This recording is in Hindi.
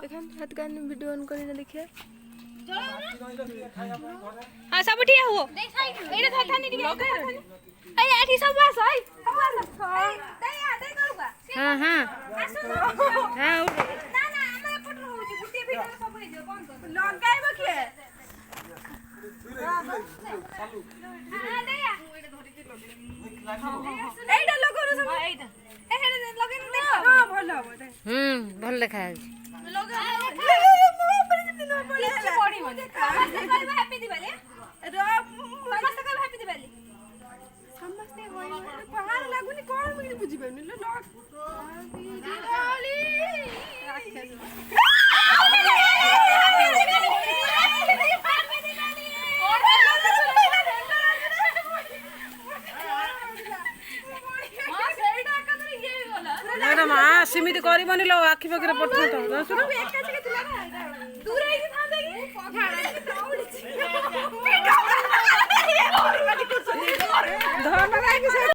देखान हाथ कान वीडियो ऑन करना देखिए हां सब ठिया हो एटा थानी दिके ए आठी सब बस है सब दया दे करूगा हां हां हां ना ना हम एपट रहउची गुटी भितर सब हे जो बंद कर लगाइबो के हां दया एटा लगो रे सब एटा एटा लगे न देखो हां भलो हो भल देखा लगे मो पर दिन पड़े पड़ी मने समस्त करबा हैप्पी दिवाली समस्त करबा हैप्पी दिवाली समस्ते होई पहाड़ लागुनी कोन मुझे बुझी बनी लो हैप्पी दिवाली मैडम सीमित करबनी लो आखि पाखे पड़ता तो एका जगह थिला ना दूर आई था देखी